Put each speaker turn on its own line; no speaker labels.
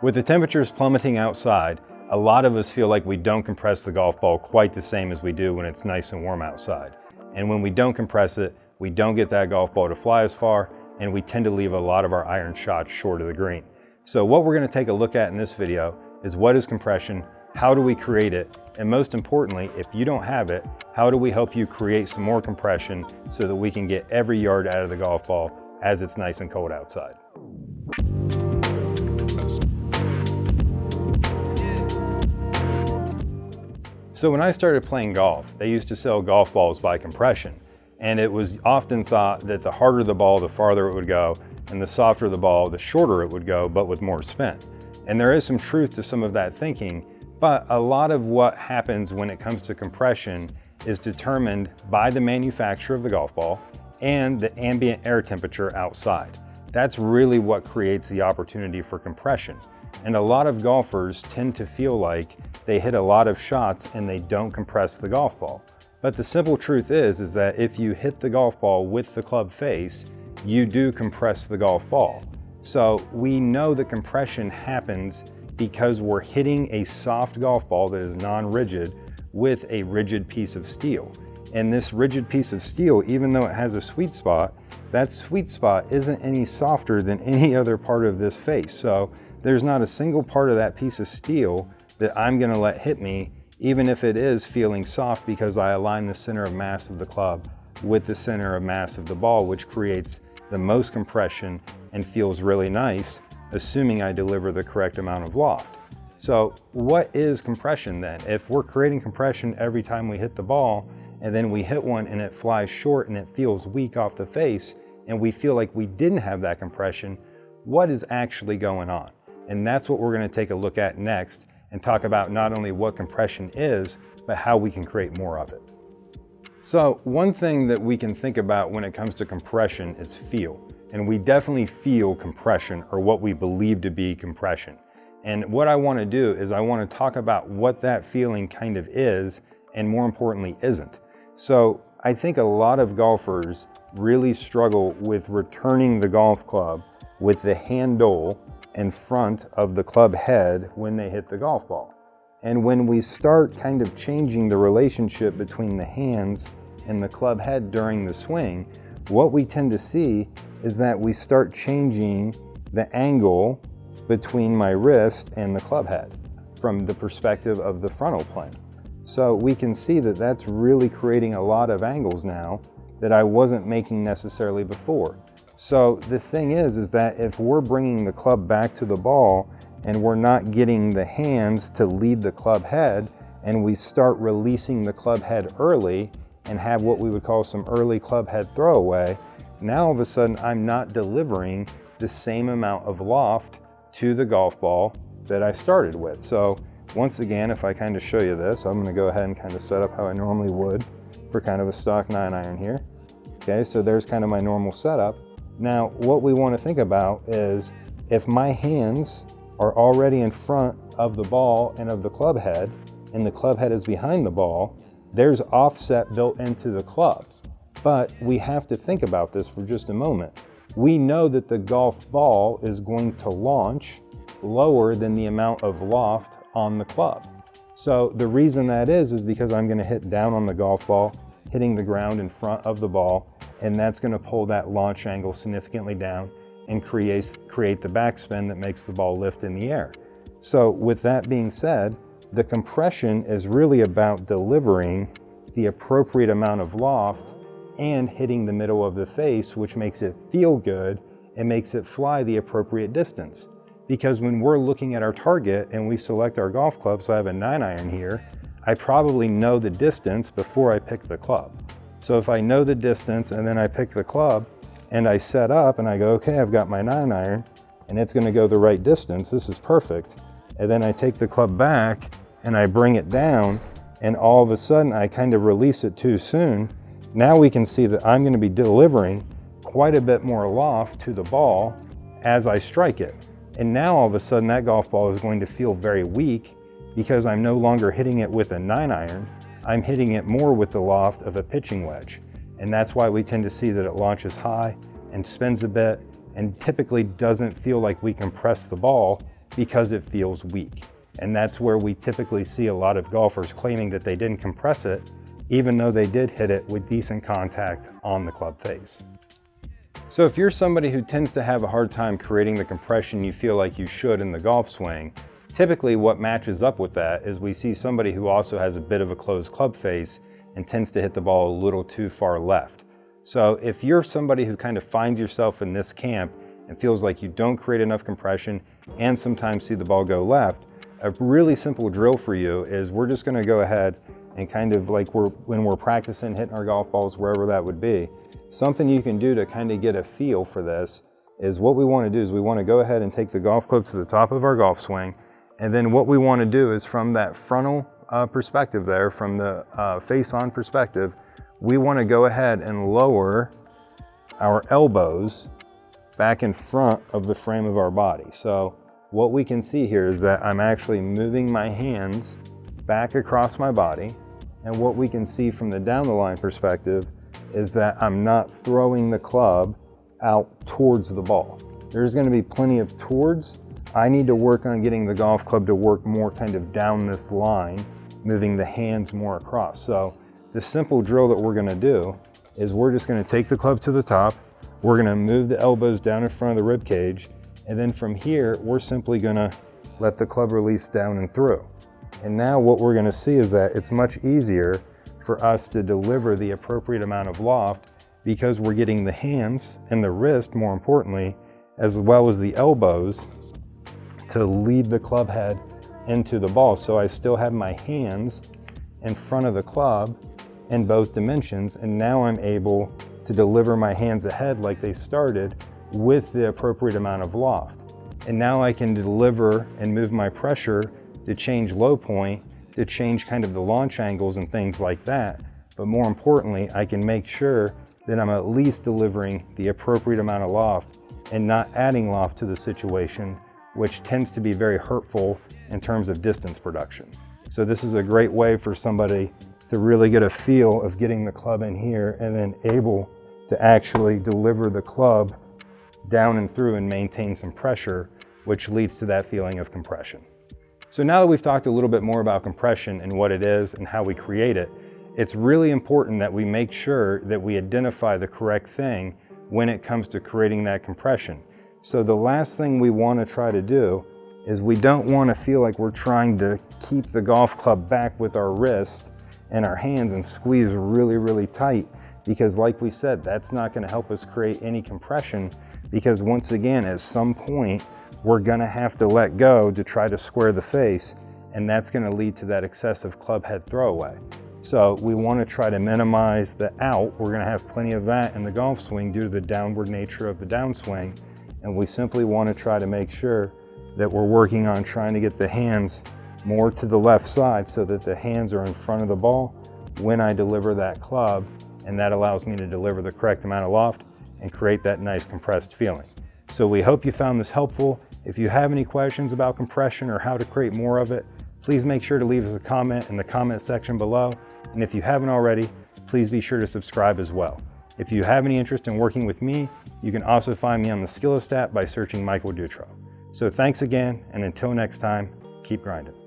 With the temperatures plummeting outside, a lot of us feel like we don't compress the golf ball quite the same as we do when it's nice and warm outside. And when we don't compress it, we don't get that golf ball to fly as far, and we tend to leave a lot of our iron shots short of the green. So what we're going to take a look at in this video is what is compression, how do we create it, and most importantly, if you don't have it, how do we help you create some more compression so that we can get every yard out of the golf ball as it's nice and cold outside. So when I started playing golf, they used to sell golf balls by compression. And it was often thought that the harder the ball, the farther it would go, and the softer the ball, the shorter it would go, but with more spin. And there is some truth to some of that thinking, but a lot of what happens when it comes to compression is determined by the manufacturer of the golf ball and the ambient air temperature outside. That's really what creates the opportunity for compression. And a lot of golfers tend to feel like they hit a lot of shots and they don't compress the golf ball. But the simple truth is that if you hit the golf ball with the club face, you do compress the golf ball. So we know that compression happens because we're hitting a soft golf ball that is non-rigid with a rigid piece of steel. And this rigid piece of steel, even though it has a sweet spot, that sweet spot isn't any softer than any other part of this face. So there's not a single part of that piece of steel that I'm gonna let hit me, even if it is feeling soft, because I align the center of mass of the club with the center of mass of the ball, which creates the most compression and feels really nice, assuming I deliver the correct amount of loft. So what is compression then? If we're creating compression every time we hit the ball, and then we hit one and it flies short and it feels weak off the face, and we feel like we didn't have that compression, what is actually going on? And that's what we're going to take a look at next and talk about not only what compression is, but how we can create more of it. So one thing that we can think about when it comes to compression is feel. And we definitely feel compression, or what we believe to be compression. And what I want to do is I want to talk about what that feeling kind of is, and more importantly, isn't. So I think a lot of golfers really struggle with returning the golf club with the handle in front of the club head when they hit the golf ball. And when we start kind of changing the relationship between the hands and the club head during the swing, what we tend to see is that we start changing the angle between my wrist and the club head from the perspective of the frontal plane. So we can see that that's really creating a lot of angles now that I wasn't making necessarily before. So the thing is that if we're bringing the club back to the ball and we're not getting the hands to lead the club head, and we start releasing the club head early and have what we would call some early club head throwaway, now all of a sudden I'm not delivering the same amount of loft to the golf ball that I started with. So once again, if I kind of show you this, I'm gonna go ahead and kind of set up how I normally would for kind of a stock 9-iron here. Okay, so there's kind of my normal setup. Now, what we want to think about is if my hands are already in front of the ball and of the club head, and the club head is behind the ball, there's offset built into the clubs. But we have to think about this for just a moment. We know that the golf ball is going to launch lower than the amount of loft on the club. So the reason that is because I'm going to hit down on the golf ball, hitting the ground in front of the ball, and that's going to pull that launch angle significantly down and create the backspin that makes the ball lift in the air. So with that being said, the compression is really about delivering the appropriate amount of loft and hitting the middle of the face, which makes it feel good and makes it fly the appropriate distance. Because when we're looking at our target and we select our golf club, so I have a 9-iron here, I probably know the distance before I pick the club. So if I know the distance and then I pick the club and I set up and I go, okay, I've got my 9-iron and it's gonna go the right distance, this is perfect. And then I take the club back and I bring it down, and all of a sudden I kind of release it too soon. Now we can see that I'm gonna be delivering quite a bit more loft to the ball as I strike it. And now all of a sudden that golf ball is going to feel very weak because I'm no longer hitting it with a 9-iron, I'm hitting it more with the loft of a pitching wedge. And that's why we tend to see that it launches high and spins a bit and typically doesn't feel like we compress the ball because it feels weak. And that's where we typically see a lot of golfers claiming that they didn't compress it, even though they did hit it with decent contact on the club face. So if you're somebody who tends to have a hard time creating the compression you feel like you should in the golf swing, typically what matches up with that is we see somebody who also has a bit of a closed club face and tends to hit the ball a little too far left. So if you're somebody who kind of finds yourself in this camp and feels like you don't create enough compression and sometimes see the ball go left, a really simple drill for you is we're just gonna go ahead and kind of like when we're practicing hitting our golf balls, wherever that would be, something you can do to kind of get a feel for this is what we wanna do is we wanna go ahead and take the golf club to the top of our golf swing. And then what we wanna do is from that frontal perspective there, from the face-on perspective, we wanna go ahead and lower our elbows back in front of the frame of our body. So what we can see here is that I'm actually moving my hands back across my body. And what we can see from the down the line perspective is that I'm not throwing the club out towards the ball. There's gonna be plenty of towards. I need to work on getting the golf club to work more kind of down this line, moving the hands more across. So the simple drill that we're gonna do is we're just gonna take the club to the top. We're gonna move the elbows down in front of the rib cage. And then from here, we're simply gonna let the club release down and through. And now what we're gonna see is that it's much easier for us to deliver the appropriate amount of loft because we're getting the hands and the wrist, more importantly, as well as the elbows to lead the club head into the ball. So I still have my hands in front of the club in both dimensions, and now I'm able to deliver my hands ahead like they started with the appropriate amount of loft. And now I can deliver and move my pressure to change low point, to change kind of the launch angles and things like that. But more importantly, I can make sure that I'm at least delivering the appropriate amount of loft and not adding loft to the situation, which tends to be very hurtful in terms of distance production. So this is a great way for somebody to really get a feel of getting the club in here and then able to actually deliver the club down and through and maintain some pressure, which leads to that feeling of compression. So now that we've talked a little bit more about compression and what it is and how we create it, it's really important that we make sure that we identify the correct thing when it comes to creating that compression. So the last thing we want to try to do is we don't want to feel like we're trying to keep the golf club back with our wrist and our hands and squeeze really, really tight, because like we said, that's not going to help us create any compression, because once again, at some point, we're gonna have to let go to try to square the face, and that's gonna lead to that excessive club head throwaway. So we wanna try to minimize the out. We're gonna have plenty of that in the golf swing due to the downward nature of the downswing, and we simply wanna try to make sure that we're working on trying to get the hands more to the left side so that the hands are in front of the ball when I deliver that club, and that allows me to deliver the correct amount of loft and create that nice compressed feeling. So we hope you found this helpful. If you have any questions about compression or how to create more of it, please make sure to leave us a comment in the comment section below. And if you haven't already, please be sure to subscribe as well. If you have any interest in working with me, you can also find me on the Skillest app by searching Michael Dutro. So thanks again, and until next time, keep grinding.